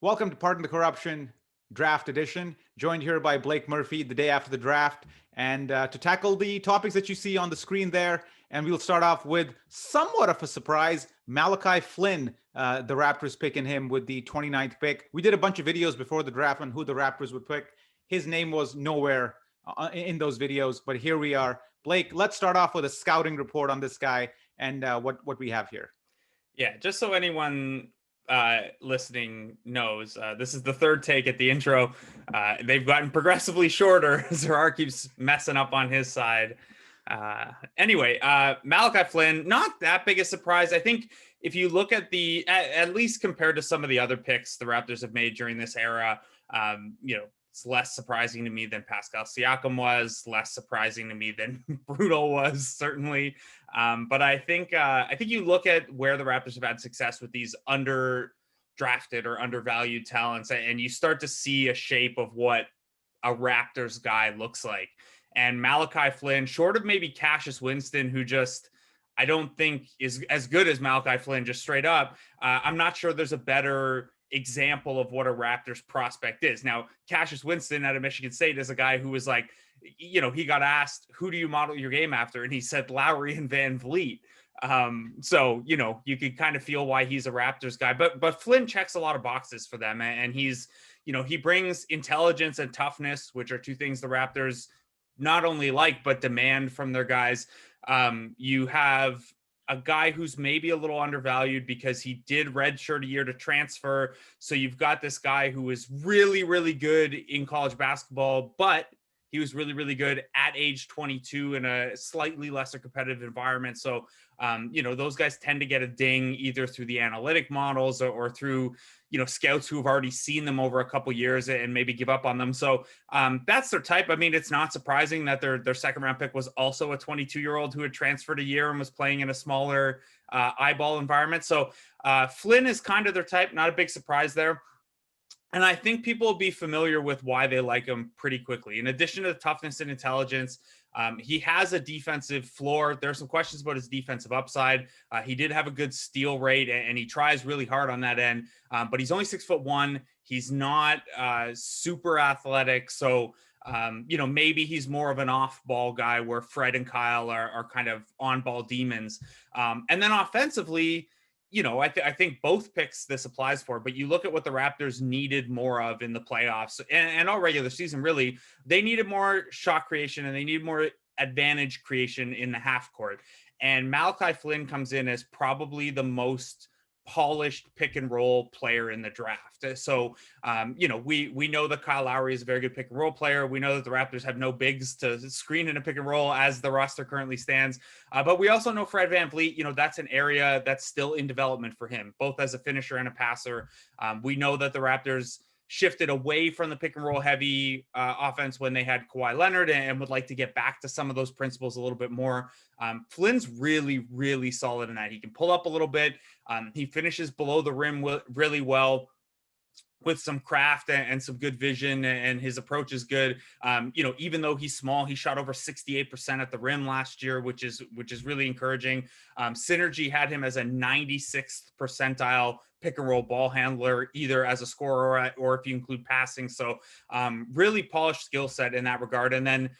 Welcome to Pardon the Corruption Draft Edition, joined here by Blake Murphy the day after the draft, and to tackle the topics that you see on the screen there. And we'll start off with somewhat of a surprise, Malachi Flynn, the Raptors picking him with the 29th pick. We did a bunch of videos before the draft on who the Raptors would pick. His name was nowhere in those videos, but here we are. Blake, let's start off with a scouting report on this guy and what we have here. Yeah, just so anyone listening knows, this is the third take at the intro. They've gotten progressively shorter. Zarar keeps messing up on his side. Anyway, Malachi Flynn, not that big a surprise. I think if you look at at least compared to some of the other picks the Raptors have made during this era, it's less surprising to me than Pascal Siakam was, less surprising to me than Bruno was, certainly. But I think you look at where the Raptors have had success with these underdrafted or undervalued talents, and you start to see a shape of what a Raptors guy looks like. And Malachi Flynn, short of maybe Cassius Winston, who just I don't think is as good as Malachi Flynn, just straight up. I'm not sure there's a better example of what a Raptors prospect is. Now, Cassius Winston out of Michigan State is a guy who was like, he got asked, who do you model your game after? And he said Lowry and VanVleet. So, you could kind of feel why he's a Raptors guy, but Flynn checks a lot of boxes for them. And he's, he brings intelligence and toughness, which are two things the Raptors not only like, but demand from their guys. You have a guy who's maybe a little undervalued because he did redshirt a year to transfer. So you've got this guy who is really, really good in college basketball, but he was really, really good at age 22 in a slightly lesser competitive environment. So, those guys tend to get a ding either through the analytic models or through, scouts who have already seen them over a couple years and maybe give up on them. So that's their type. I mean, it's not surprising that their second round pick was also a 22-year-old who had transferred a year and was playing in a smaller eyeball environment. So Flynn is kind of their type, not a big surprise there. And I think people will be familiar with why they like him pretty quickly. In addition to the toughness and intelligence, he has a defensive floor. There are some questions about his defensive upside. He did have a good steal rate, and he tries really hard on that end. But he's only 6'1". He's not super athletic. So, maybe he's more of an off-ball guy where Fred and Kyle are kind of on-ball demons. And then offensively, I think both picks this applies for, but you look at what the Raptors needed more of in the playoffs and all regular season, really, they needed more shot creation and they needed more advantage creation in the half court. And Malachi Flynn comes in as probably the most polished pick and roll player in the draft. So, we know that Kyle Lowry is a very good pick and roll player. We know that the Raptors have no bigs to screen in a pick and roll as the roster currently stands. But we also know Fred VanVleet, that's an area that's still in development for him, both as a finisher and a passer. We know that the Raptors shifted away from the pick and roll heavy offense when they had Kawhi Leonard and would like to get back to some of those principles a little bit more. Flynn's really, really solid in that. He can pull up a little bit. He finishes below the rim really well with some craft and some good vision, and his approach is good. Even though he's small, he shot over 68% at the rim last year, which is really encouraging. Synergy had him as a 96th percentile pick and roll ball handler, either as a scorer or if you include passing. So really polished skill set in that regard. And then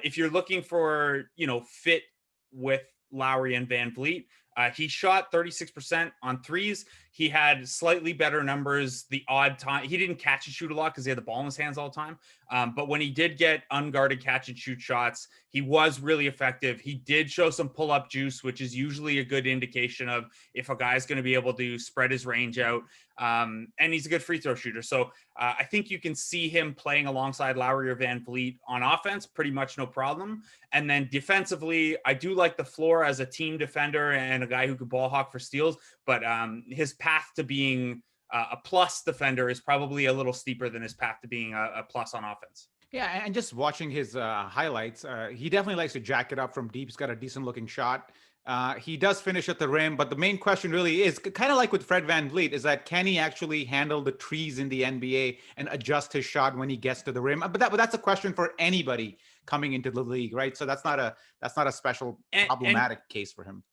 if you're looking for, fit with Lowry and VanVleet, he shot 36% on threes. He had slightly better numbers the odd time. He didn't catch and shoot a lot because he had the ball in his hands all the time. But when he did get unguarded catch and shoot shots, he was really effective. He did show some pull-up juice, which is usually a good indication of if a guy's going to be able to spread his range out. And he's a good free throw shooter. So I think you can see him playing alongside Lowry or VanVleet on offense, pretty much no problem. And then defensively, I do like the floor as a team defender and a guy who could ball hawk for steals, but his path to being a plus defender is probably a little steeper than his path to being a plus on offense. Yeah, and just watching his highlights, he definitely likes to jack it up from deep. He's got a decent looking shot. He does finish at the rim, but the main question really is kind of like with Fred VanVleet, is that can he actually handle the trees in the NBA and adjust his shot when he gets to the rim? But that's a question for anybody coming into the league, right? So that's not a special problematic case for him.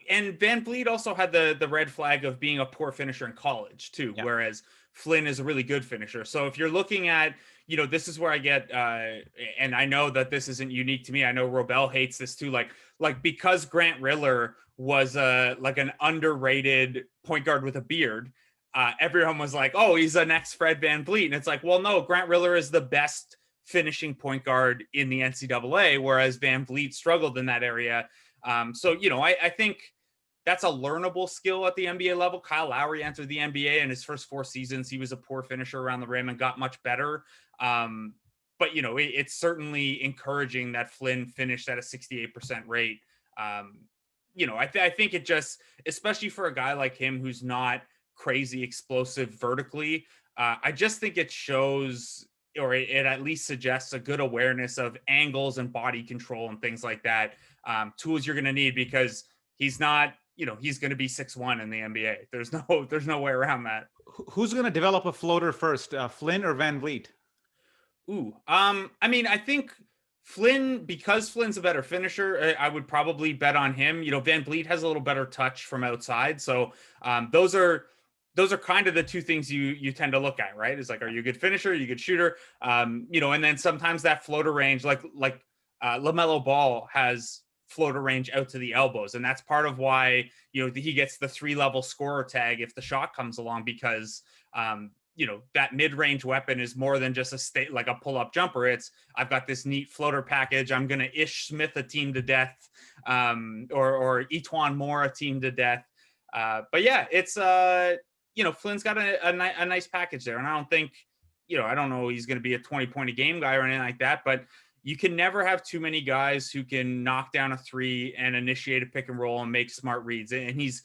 And VanVleet also had the red flag of being a poor finisher in college too, yeah. Whereas Flynn is a really good finisher. So if you're looking at, this is where I get, and I know that this isn't unique to me. I know Robel hates this too. Like because Grant Riller was like an underrated point guard with a beard, everyone was like, oh, he's the next Fred VanVleet. And it's like, well, no, Grant Riller is the best finishing point guard in the NCAA, whereas VanVleet struggled in that area. So, I think that's a learnable skill at the NBA level. Kyle Lowry entered the NBA in his first 4 seasons. He was a poor finisher around the rim and got much better. But, it's certainly encouraging that Flynn finished at a 68% rate. I think it just, especially for a guy like him who's not crazy explosive vertically, I just think it shows, or it at least suggests, a good awareness of angles and body control and things like that. Tools you're going to need, because he's not, he's going to be 6'1" in the NBA. There's no way around that. Who's going to develop a floater first, Flynn or VanVleet? I think Flynn, because Flynn's a better finisher, I would probably bet on him. VanVleet has a little better touch from outside. So those are kind of the two things you tend to look at, right? It's like, are you a good finisher? Are you a good shooter? And then sometimes that floater range, like LaMelo Ball has floater range out to the elbows. And that's part of why, he gets the 3-level scorer tag if the shot comes along, because, that mid-range weapon is more than just like a pull-up jumper. It's, I've got this neat floater package. I'm going to Ish Smith a team to death, or Etuan Moore a team to death. But yeah, it's, Flynn's got a nice package there. And I don't think, I don't know he's going to be a 20-point-a-game guy or anything like that, but you can never have too many guys who can knock down a 3 and initiate a pick and roll and make smart reads. And he's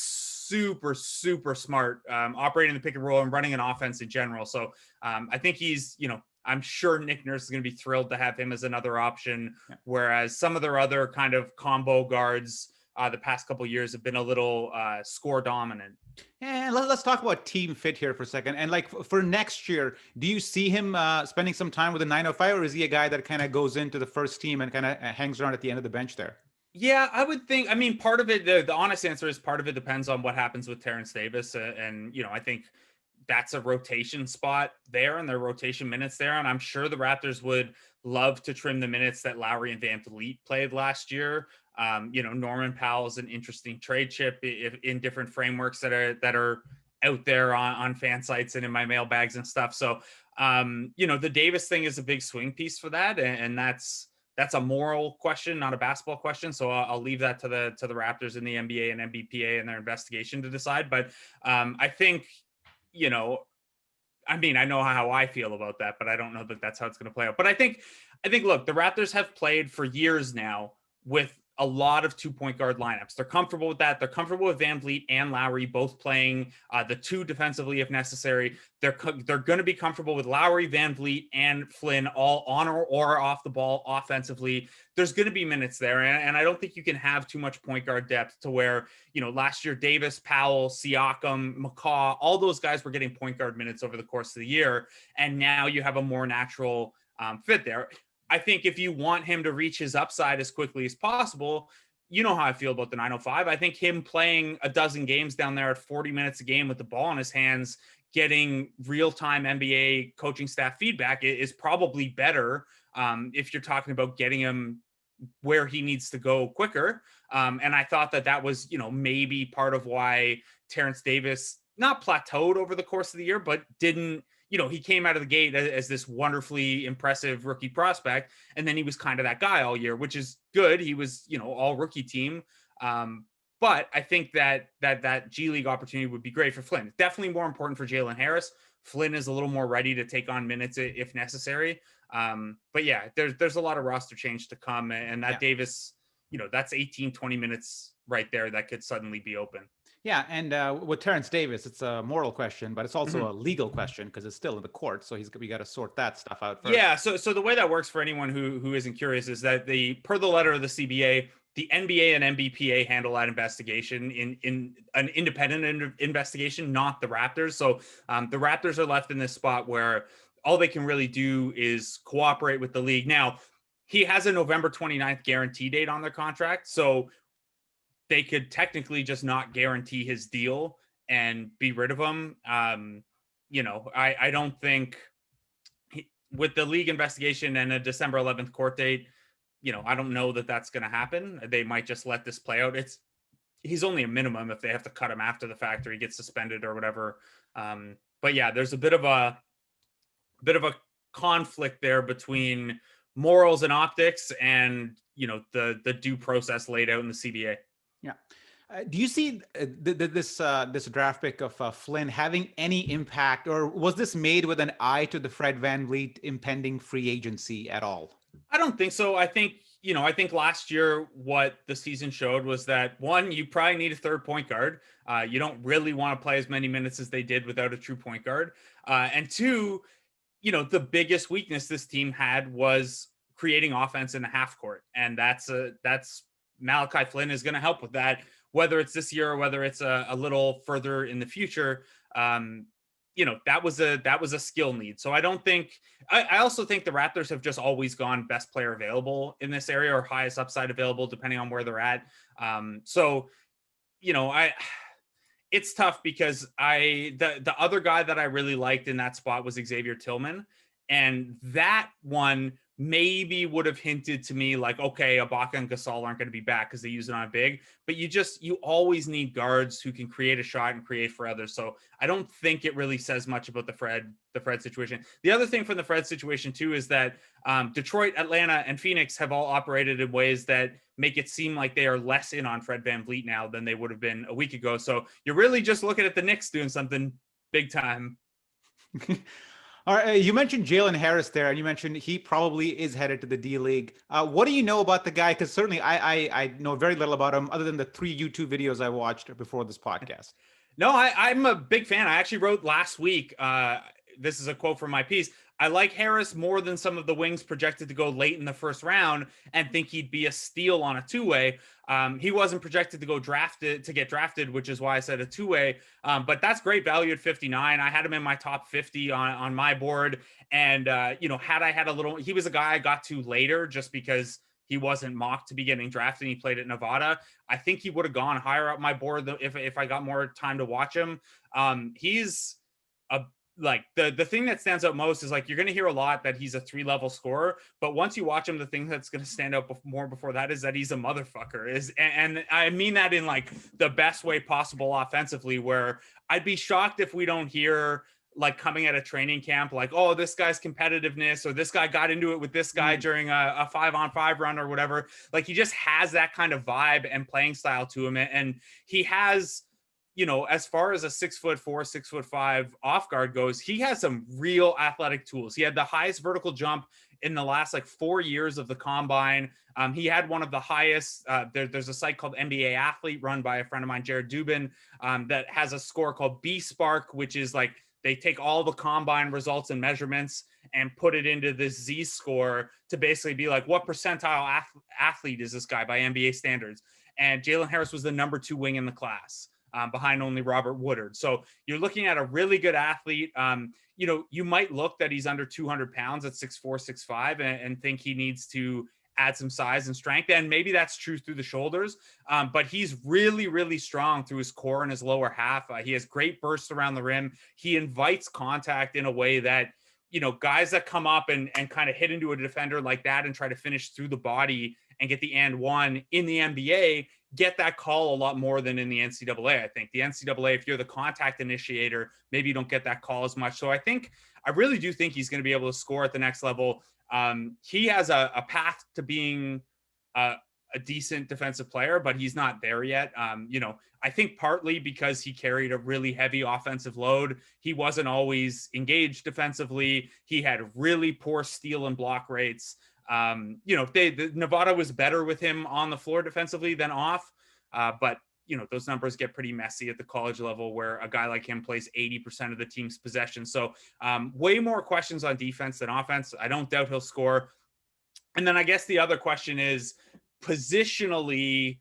super, super smart, operating the pick and roll and running an offense in general. So I think he's, I'm sure Nick Nurse is going to be thrilled to have him as another option. Yeah. Whereas some of their other kind of combo guards the past couple of years have been a little score dominant. And let's talk about team fit here for a second. And like for next year, do you see him spending some time with the 905, or is he a guy that kind of goes into the first team and kind of hangs around at the end of the bench there? Yeah, I would think, part of it, the honest answer is part of it depends on what happens with Terrence Davis. And, I think that's a rotation spot there and their rotation minutes there. And I'm sure the Raptors would love to trim the minutes that Lowry and VanVleet played last year. Norman Powell's an interesting trade chip in different frameworks that are out there on fan sites and in my mailbags and stuff. So, the Davis thing is a big swing piece for that. And that's a moral question, not a basketball question. So I'll leave that to the Raptors and the NBA and NBPA and their investigation to decide. But I think, I know how I feel about that, but I don't know that that's how it's going to play out. But I think, look, the Raptors have played for years now with a lot of 2-point guard lineups. They're comfortable with that. They're comfortable with VanVleet and Lowry both playing the 2 defensively if necessary. They're going to be comfortable with Lowry, VanVleet, and Flynn all on or off the ball offensively. There's going to be minutes there, and I don't think you can have too much point guard depth to where, last year Davis, Powell, Siakam, McCaw, all those guys were getting point guard minutes over the course of the year, and now you have a more natural fit there. I think if you want him to reach his upside as quickly as possible, you know how I feel about the 905. I think him playing a dozen games down there at 40 minutes a game with the ball in his hands, getting real-time NBA coaching staff feedback is probably better if you're talking about getting him where he needs to go quicker. And I thought that was, maybe part of why Terrence Davis not plateaued over the course of the year, but didn't, he came out of the gate as this wonderfully impressive rookie prospect. And then he was kind of that guy all year, which is good. He was, all rookie team. But I think that G League opportunity would be great for Flynn. Definitely more important for Jalen Harris. Flynn is a little more ready to take on minutes if necessary. But yeah, there's a lot of roster change to come. And that Davis, that's 18, 20 minutes right there that could suddenly be open. Yeah, and with Terrence Davis, it's a moral question, but it's also a legal question because it's still in the court. So we got to sort that stuff out first. Yeah, so the way that works for anyone who isn't curious is that per the letter of the CBA, the NBA and NBPA handle that investigation in an independent investigation, not the Raptors. So the Raptors are left in this spot where all they can really do is cooperate with the league. Now, he has a November 29th guarantee date on their contract. So they could technically just not guarantee his deal and be rid of him. I don't think with the league investigation and a December 11th court date, I don't know that that's going to happen. They might just let this play out. He's only a minimum if they have to cut him after the fact or he gets suspended or whatever. But yeah, there's a bit of a conflict there between morals and optics and the due process laid out in the CBA. Yeah. Do you see this draft pick of Flynn having any impact, or was this made with an eye to the Fred VanVleet impending free agency at all? I don't think so. I think last year what the season showed was that, one, you probably need a third point guard. You don't really want to play as many minutes as they did without a true point guard. And two, the biggest weakness this team had was creating offense in the half court. And that's Malachi Flynn is going to help with that, whether it's this year or whether it's a little further in the future. That was a skill need. So I don't think, I also think the Raptors have just always gone best player available in this area or highest upside available, depending on where they're at. It's tough because the other guy that I really liked in that spot was Xavier Tillman. And that one maybe would have hinted to me like, okay, Ibaka and Gasol aren't going to be back because they use it on a big, but you always need guards who can create a shot and create for others. So I don't think it really says much about the Fred situation. The other thing from the Fred situation too is that Detroit, Atlanta, and Phoenix have all operated in ways that make it seem like they are less in on Fred VanVleet now than they would have been a week ago. So you're really just looking at the Knicks doing something big time. All right, you mentioned Jalen Harris there, and you mentioned he probably is headed to the D League. What do you know about the guy? Because certainly I know very little about him other than the 3 YouTube videos I watched before this podcast. No, I'm a big fan. I actually wrote last week, this is a quote from my piece, I like Harris more than some of the wings projected to go late in the first round and think he'd be a steal on a two-way. He wasn't projected to get drafted, which is why I said a two-way. But that's great value at 59. I had him in my top 50 on my board. And, had I had he was a guy I got to later just because he wasn't mocked to be getting drafted. He played at Nevada. I think he would have gone higher up my board if I got more time to watch him. He's the thing that stands out most is you're going to hear a lot that he's a 3-level scorer, but once you watch him, the thing that's going to stand out more before that is that he's a motherfucker. And I mean that in the best way possible offensively, where I'd be shocked if we don't hear coming at a training camp, oh, this guy's competitiveness, or this guy got into it with this guy during a 5-on-5 run or whatever. He just has that kind of vibe and playing style to him. And he has, as far as a 6'4", 6'5" off guard goes, he has some real athletic tools. He had the highest vertical jump in the last 4 years of the combine. He had one of the highest. There's a site called NBA Athlete run by a friend of mine, Jared Dubin, that has a score called B-Spark, which is they take all the combine results and measurements and put it into this Z score to basically be what percentile athlete is this guy by NBA standards. And Jalen Harris was the number 2 wing in the class. Behind only Robert Woodard. So you're looking at a really good athlete. You might look that he's under 200 pounds at 6'4", 6'5", and think he needs to add some size and strength. And maybe that's true through the shoulders, but he's really, really strong through his core and his lower half. He has great bursts around the rim. He invites contact in a way that, guys that come up and kind of hit into a defender like that and try to finish through the body and get the and one in the NBA, get that call a lot more than in the NCAA. I think the NCAA, if you're the contact initiator, maybe you don't get that call as much. So I really do think he's going to be able to score at the next level. He has a path to being a decent defensive player, but he's not there yet. I think partly because he carried a really heavy offensive load. He wasn't always engaged defensively. He had really poor steal and block rates. Nevada was better with him on the floor defensively than off. But those numbers get pretty messy at the college level where a guy like him plays 80% of the team's possession. So way more questions on defense than offense. I don't doubt he'll score. And then I guess the other question is positionally,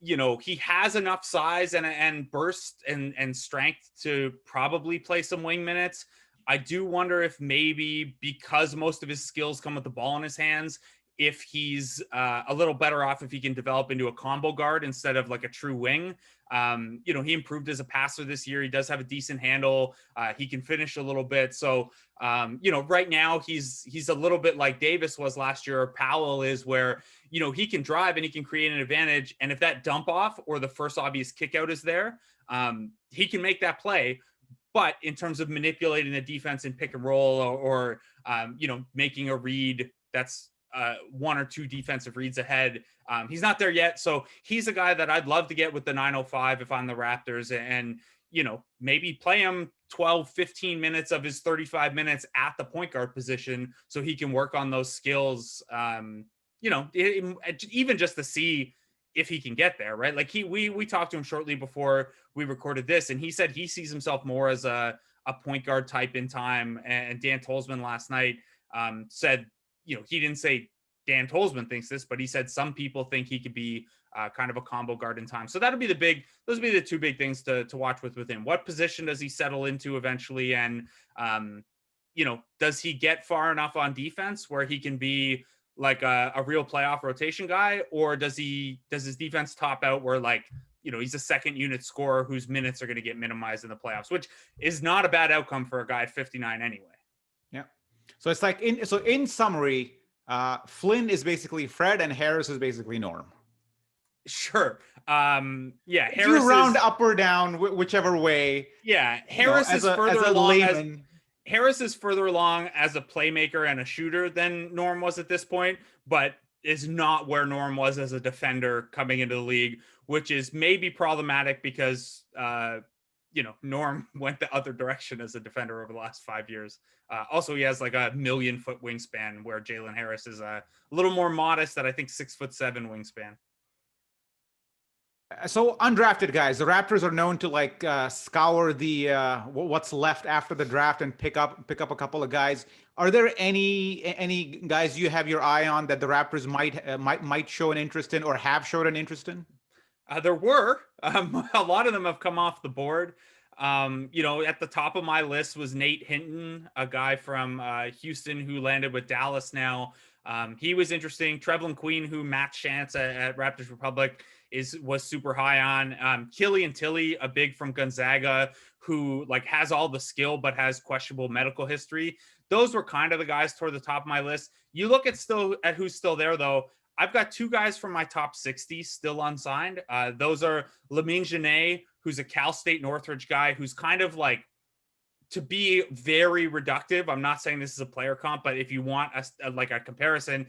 he has enough size and burst and strength to probably play some wing minutes. I do wonder if maybe because most of his skills come with the ball in his hands, if he's a little better off if he can develop into a combo guard instead of like a true wing. You know, he improved as a passer this year. He does have a decent handle. He can finish a little bit. So, you know, right now he's a little bit like Davis was last year, or Powell is, where, you know, he can drive and he can create an advantage. And if that dump off or the first obvious kick out is there, he can make that play. But in terms of manipulating the defense in pick and roll, or you know, making a read that's one or two defensive reads ahead, he's not there yet. So he's a guy that I'd love to get with the 905 if I'm the Raptors, and, you know, maybe play him 12, 15 minutes of his 35 minutes at the point guard position so he can work on those skills, you know, even just to see if he can get there, right? Like we talked to him shortly before we recorded this, and he said he sees himself more as a point guard type in time. And Dan Tolzman last night said, you know, he didn't say Dan Tolzman thinks this, but he said some people think he could be kind of a combo guard in time. So those would be the two big things to watch with him. What position does he settle into eventually? And, you know, does he get far enough on defense where he can be like a real playoff rotation guy, or does his defense top out where, like, you know, he's a second unit scorer whose minutes are going to get minimized in the playoffs, which is not a bad outcome for a guy at 59 anyway. Yeah. So it's like in summary, Flynn is basically Fred and Harris is basically Norm. Sure. Yeah. Harris, you round up or down, whichever way. Yeah. Harris is further along Harris is further along as a playmaker and a shooter than Norm was at this point, but is not where Norm was as a defender coming into the league, which is maybe problematic because, you know, Norm went the other direction as a defender over the last 5 years. Also, he has like a 1,000,000-foot wingspan, where Jalen Harris is a little more modest at, I think, 6'7" wingspan. So undrafted guys, the Raptors are known to like scour the what's left after the draft and pick up a couple of guys. Are there any guys you have your eye on that the Raptors might show an interest in, or have showed an interest in? There were a lot of them have come off the board. You know, at the top of my list was Nate Hinton, a guy from Houston who landed with Dallas now. He was interesting. Trevlin Queen, who Matt Shantz at Raptors Republic was super high on. Killian Tilly, a big from Gonzaga, who like has all the skill but has questionable medical history. Those were kind of the guys toward the top of my list. You look at who's still there though. I've got two guys from my top 60 still unsigned. Those are Lamine Genet, who's a Cal State Northridge guy, who's kind of like, to be very reductive, I'm not saying this is a player comp, but if you want a comparison,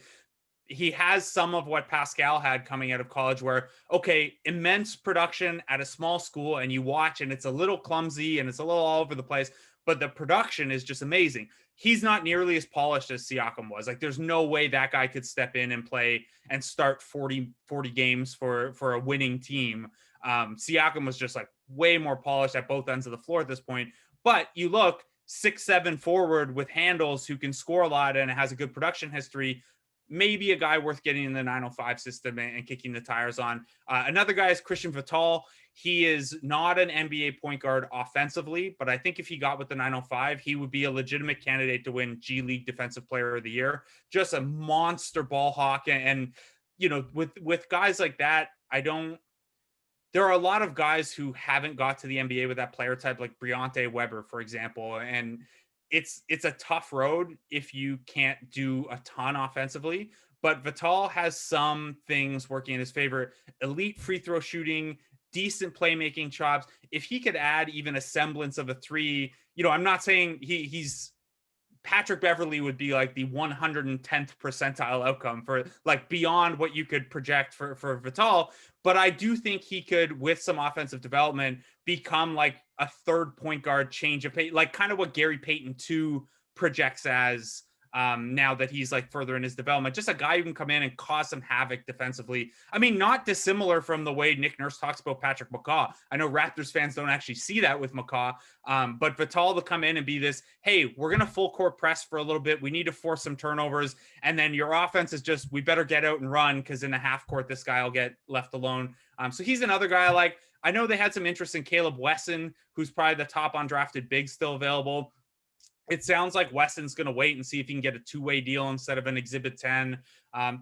he has some of what Pascal had coming out of college, where, okay, immense production at a small school, and you watch and it's a little clumsy and it's a little all over the place, but the production is just amazing. He's not nearly as polished as Siakam was. Like, there's no way that guy could step in and play and start 40 games for a winning team. Siakam was just like way more polished at both ends of the floor at this point. But you look, 6'7" forward with handles who can score a lot and has a good production history, maybe a guy worth getting in the 905 system and kicking the tires on. Another guy is Christian Vital. He is not an NBA point guard offensively, but I think if he got with the 905, he would be a legitimate candidate to win G League Defensive Player of the Year. Just a monster ball hawk. And you know, with guys like that, there are a lot of guys who haven't got to the NBA with that player type, like Briante Weber, for example. And it's a tough road if you can't do a ton offensively. But Vital has some things working in his favor: elite free throw shooting, decent playmaking chops. If he could add even a semblance of a three, you know, I'm not saying he's Patrick Beverley would be like the 110th percentile outcome for like beyond what you could project for Vital. But I do think he could, with some offensive development, become like a third point guard change of pace, like kind of what Gary Payton 2 projects as now that he's like further in his development. Just a guy who can come in and cause some havoc defensively. I mean, not dissimilar from the way Nick Nurse talks about Patrick McCaw. I know Raptors fans don't actually see that with McCaw, but Vital to come in and be this, hey, we're going to full court press for a little bit. We need to force some turnovers. And then your offense is just, we better get out and run, because in the half court, this guy will get left alone. So he's another guy I like. I know they had some interest in Caleb Wesson, who's probably the top undrafted big still available. It sounds like Weston's going to wait and see if he can get a two-way deal instead of an Exhibit 10.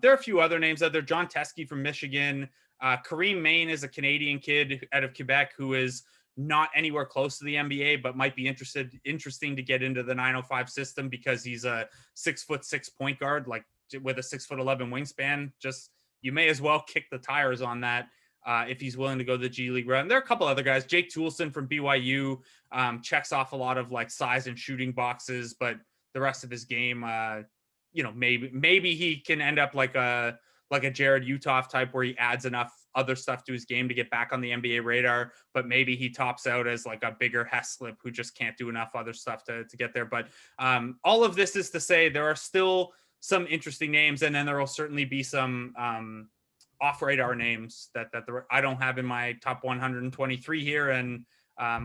There are a few other names out there. John Teskey from Michigan. Kareem Main is a Canadian kid out of Quebec who is not anywhere close to the NBA, but might be interesting to get into the 905 system because he's a 6'6" point guard, like with a 6'11" wingspan. Just, you may as well kick the tires on that. If he's willing to go the G League route. And there are a couple other guys. Jake Toulson from BYU checks off a lot of like size and shooting boxes, but the rest of his game, maybe he can end up like a Jared Uthoff type where he adds enough other stuff to his game to get back on the NBA radar, but maybe he tops out as like a bigger Heslip who just can't do enough other stuff to get there. But all of this is to say there are still some interesting names, and then there will certainly be some off radar names that I don't have in my top 123 here, and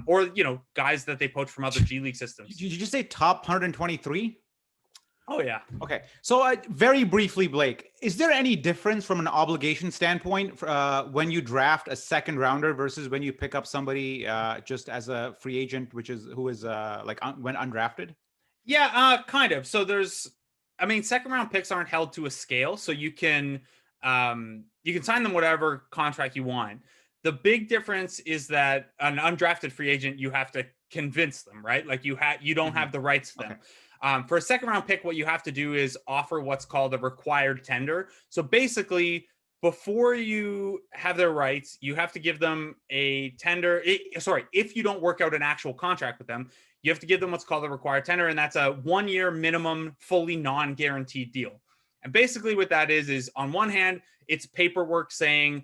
or guys that they poach from other G League systems. Did you just say top 123? Oh yeah. Okay, so very briefly, Blake, is there any difference from an obligation standpoint when you draft a second rounder versus when you pick up somebody just as a free agent, who is when undrafted? Yeah, kind of. So second round picks aren't held to a scale, so you can sign them whatever contract you want. The big difference is that an undrafted free agent, you have to convince them, right? Like you don't have the rights to them. Okay. For a second round pick, what you have to do is offer what's called a required tender. So basically, before you have their rights, you have to give them a tender. If you don't work out an actual contract with them, you have to give them what's called a required tender, and that's a 1 year minimum, fully non-guaranteed deal. And basically what that is on one hand, it's paperwork saying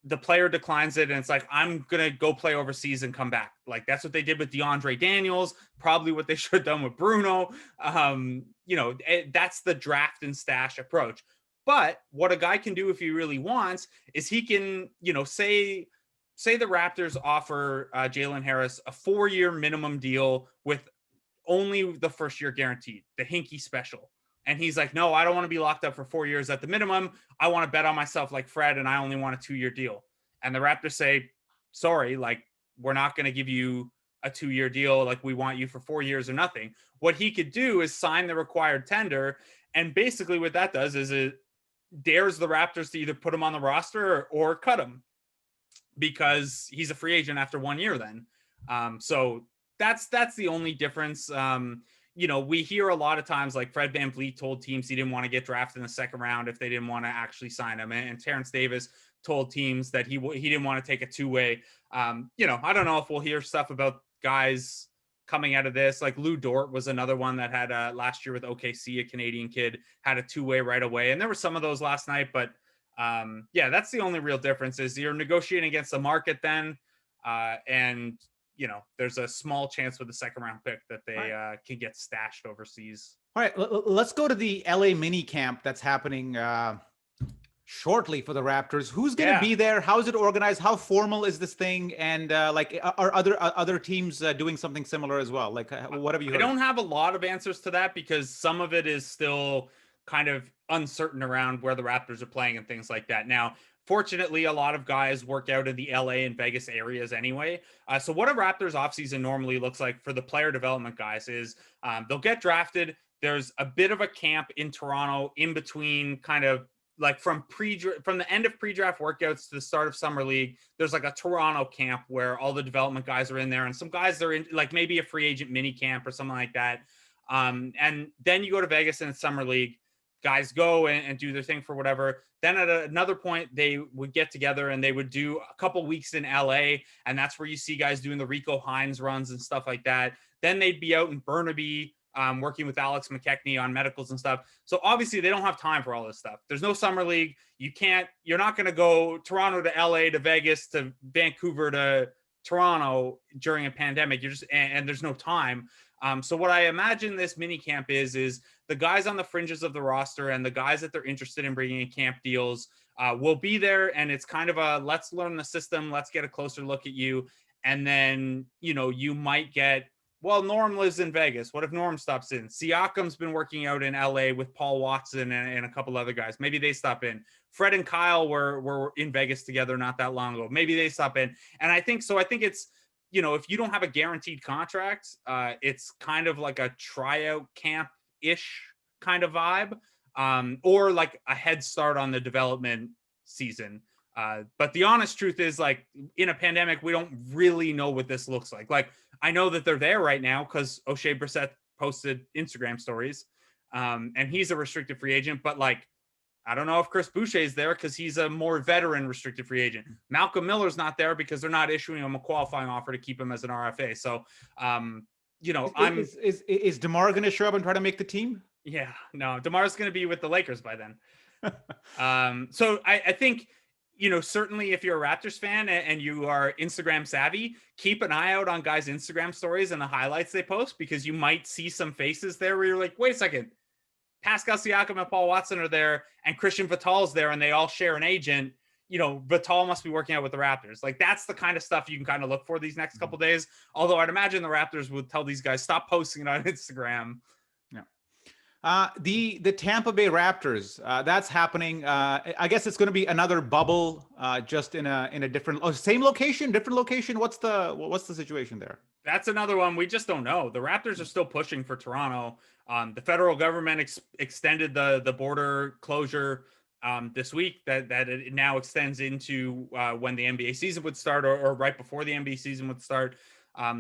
the player declines it, and it's like, I'm going to go play overseas and come back. Like that's what they did with DeAndre Daniels, probably what they should have done with Bruno. That's the draft and stash approach. But what a guy can do if he really wants is he can, say the Raptors offer Jalen Harris a 4 year minimum deal with only the first year guaranteed, the Hinkie special. And he's like, no, I don't want to be locked up for 4 years at the minimum. I want to bet on myself like Fred, and I only want a 2 year deal. And the Raptors say, sorry, like, we're not going to give you a 2 year deal. Like, we want you for 4 years or nothing. What he could do is sign the required tender. And basically what that does is it dares the Raptors to either put him on the roster or cut him, because he's a free agent after 1 year then. So that's the only difference. We hear a lot of times like Fred VanVleet told teams he didn't want to get drafted in the second round if they didn't want to actually sign him. And Terrence Davis told teams that he didn't want to take a two-way. I don't know if we'll hear stuff about guys coming out of this. Like Lou Dort was another one that had last year with OKC, a Canadian kid, had a two-way right away. And there were some of those last night, but that's the only real difference is you're negotiating against the market then. There's a small chance with the second round pick that they can get stashed overseas. All right, let's go to the LA mini camp that's happening shortly for the Raptors. Who's going to be there? How is it organized? How formal is this thing? And are other teams doing something similar as well? Like, what have you heard? I don't have a lot of answers to that because some of it is still kind of uncertain around where the Raptors are playing and things like that. Now, fortunately, a lot of guys work out in the LA and Vegas areas anyway. So what a Raptors offseason normally looks like for the player development guys is they'll get drafted. There's a bit of a camp in Toronto in between, kind of like from the end of pre-draft workouts to the start of summer league. There's like a Toronto camp where all the development guys are in there, and some guys are in like maybe a free agent mini camp or something like that. And then you go to Vegas in summer league. Guys go and do their thing for whatever. Then at another point, they would get together and they would do a couple weeks in LA. And that's where you see guys doing the Rico Hines runs and stuff like that. Then they'd be out in Burnaby working with Alex McKechnie on medicals and stuff. So obviously they don't have time for all this stuff. There's no summer league. You're not going to go Toronto to LA to Vegas to Vancouver to Toronto during a pandemic. And there's no time. So what I imagine this mini camp is the guys on the fringes of the roster and the guys that they're interested in bringing in camp deals will be there. And it's kind of a, let's learn the system. Let's get a closer look at you. And then, you might get, well, Norm lives in Vegas. What if Norm stops in? Siakam's been working out in LA with Paul Watson and a couple other guys. Maybe they stop in. Fred and Kyle were in Vegas together not that long ago. Maybe they stop in. And I think it's if you don't have a guaranteed contract, it's kind of like a tryout camp-ish kind of vibe, or like a head start on the development season. But the honest truth is, like, in a pandemic, we don't really know what this looks like. Like, I know that they're there right now because O'Shea Brissett posted Instagram stories, and he's a restricted free agent, but like, I don't know if Chris Boucher is there because he's a more veteran restricted free agent. Malcolm Miller's not there because they're not issuing him a qualifying offer to keep him as an RFA. So, is DeMar going to show up and try to make the team? Yeah, no, DeMar's going to be with the Lakers by then. So I think, certainly if you're a Raptors fan and you are Instagram savvy, keep an eye out on guys' Instagram stories and the highlights they post, because you might see some faces there where you're like, wait a second, Pascal Siakam and Paul Watson are there, and Christian Vital's there, and they all share an agent. Vital must be working out with the Raptors. Like, that's the kind of stuff you can kind of look for these next couple days. Although I'd imagine the Raptors would tell these guys, stop posting it on Instagram. Yeah. The Tampa Bay Raptors, that's happening. I guess it's going to be another bubble, just in a different, same location, different location. What's the situation there? That's another one we just don't know. The Raptors are still pushing for Toronto. The federal government extended the border closure this week, that it now extends into when the NBA season would start, or right before the NBA season would start.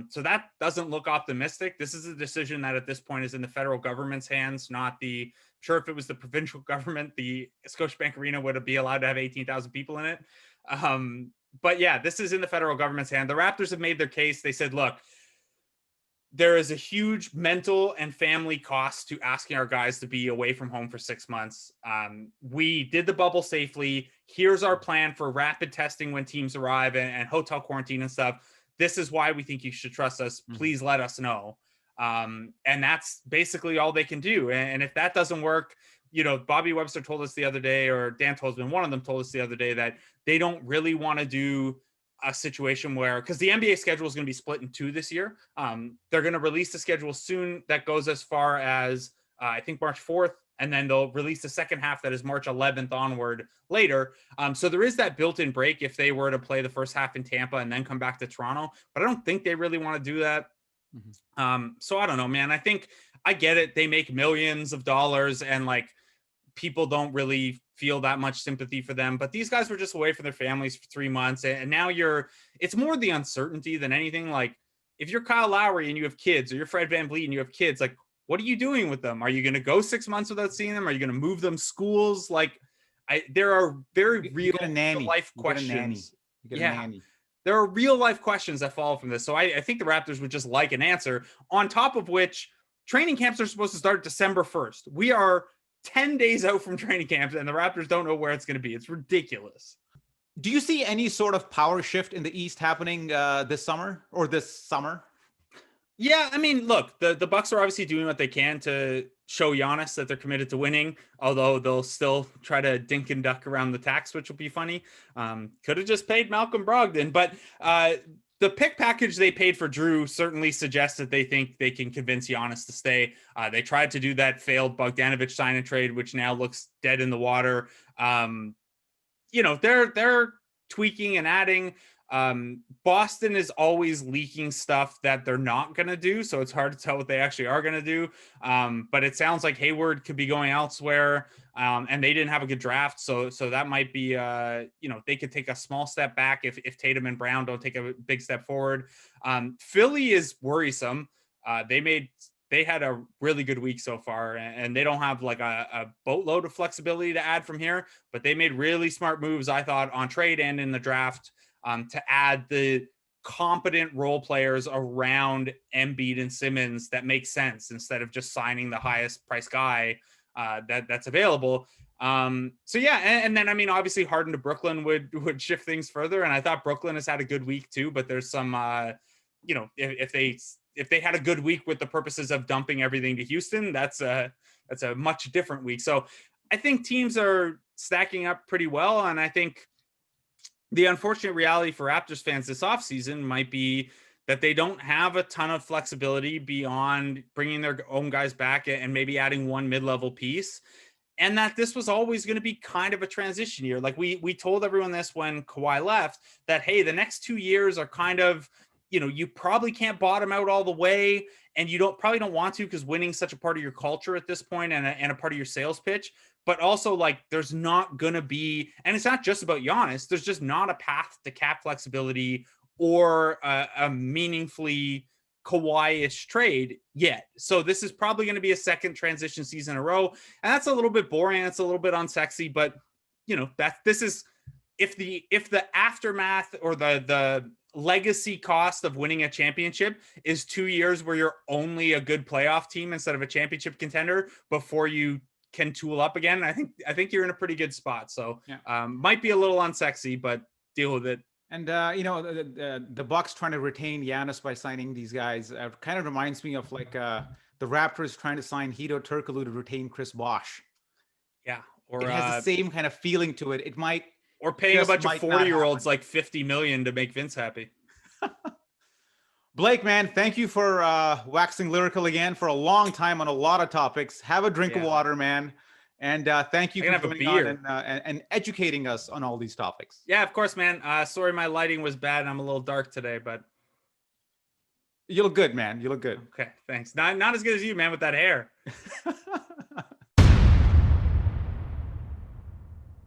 So that doesn't look optimistic. This is a decision that at this point is in the federal government's hands, not the, sure, if it was the provincial government, the Scotiabank Arena would be allowed to have 18,000 people in it. But yeah, this is in the federal government's hand. The Raptors have made their case. They said, look, there is a huge mental and family cost to asking our guys to be away from home for 6 months. We did the bubble safely. Here's our plan for rapid testing when teams arrive, and hotel quarantine and stuff. This is why we think you should trust us. Please let us know. And that's basically all they can do. And if that doesn't work, Bobby Webster told us the other day, or Dan Tolzman, one of them, told us the other day, that they don't really want to do a situation where, because the NBA schedule is going to be split in two this year. They're going to release the schedule soon that goes as far as I think March 4th, and then they'll release the second half that is March 11th onward later. So there is that built-in break if they were to play the first half in Tampa and then come back to Toronto, but I don't think they really want to do that. So I don't know, man. I think I get it. They make millions of dollars, and like, people don't really feel that much sympathy for them, but these guys were just away from their families for 3 months. And now it's more the uncertainty than anything. Like, if you're Kyle Lowry and you have kids, or you're Fred VanVleet and you have kids, like, what are you doing with them? Are you going to go 6 months without seeing them? Are you going to move them schools? Like, there are very real life questions. There are real life questions that follow from this. So I think the Raptors would just like an answer, on top of which training camps are supposed to start December 1st. We are 10 days out from training camps, and the Raptors don't know where it's going to be. It's ridiculous. Do you see any sort of power shift in the East happening this summer? Yeah, I mean, look, the Bucks are obviously doing what they can to show Giannis that they're committed to winning, although they'll still try to dink and duck around the tax, which will be funny. Could have just paid Malcolm Brogdon, but the pick package they paid for Drew certainly suggests that they think they can convince Giannis to stay. They tried to do that failed Bogdanovich sign and trade, which now looks dead in the water. They're tweaking and adding. Boston is always leaking stuff that they're not going to do, so it's hard to tell what they actually are going to do. But it sounds like Hayward could be going elsewhere, and they didn't have a good draft, so that might be they could take a small step back if Tatum and Brown don't take a big step forward. Philly is worrisome. They had a really good week so far, and they don't have like a boatload of flexibility to add from here, but they made really smart moves, I thought, on trade and in the draft, to add the competent role players around Embiid and Simmons that make sense, instead of just signing the highest price guy that's available. So yeah, and then, I mean, obviously Harden to Brooklyn would shift things further, and I thought Brooklyn has had a good week too, but there's some if they had a good week with the purposes of dumping everything to Houston, that's a much different week. So I think teams are stacking up pretty well, and I think the unfortunate reality for Raptors fans this offseason might be that they don't have a ton of flexibility beyond bringing their own guys back and maybe adding one mid-level piece, and that this was always going to be kind of a transition year. Like we told everyone this when Kawhi left, that, hey, the next 2 years are kind of you probably can't bottom out all the way, and you probably don't want to, because winning's such a part of your culture at this point, and a part of your sales pitch. But also, like, there's not gonna be, and it's not just about Giannis. There's just not a path to cap flexibility or a meaningfully Kawhi-ish trade yet. So this is probably going to be a second transition season in a row, and that's a little bit boring. It's a little bit unsexy, but this is, if the aftermath or the legacy cost of winning a championship is 2 years where you're only a good playoff team instead of a championship contender before you can tool up again, I think you're in a pretty good spot. So might be a little unsexy, but deal with it. And the Bucks trying to retain Giannis by signing these guys kind of reminds me of like the Raptors trying to sign Hedo Turkoglu to retain Chris Bosh. Yeah, or it has the same kind of feeling to it. It might, or paying a bunch of 40-year-olds like $50 million to make Vince happy. Blake, man, thank you for waxing lyrical again for a long time on a lot of topics. Have a drink of water, man. And thank you for coming on and educating us on all these topics. Yeah, of course, man. Sorry, my lighting was bad. I'm a little dark today, but you look good, man. You look good. Okay, thanks. Not as good as you, man, with that hair.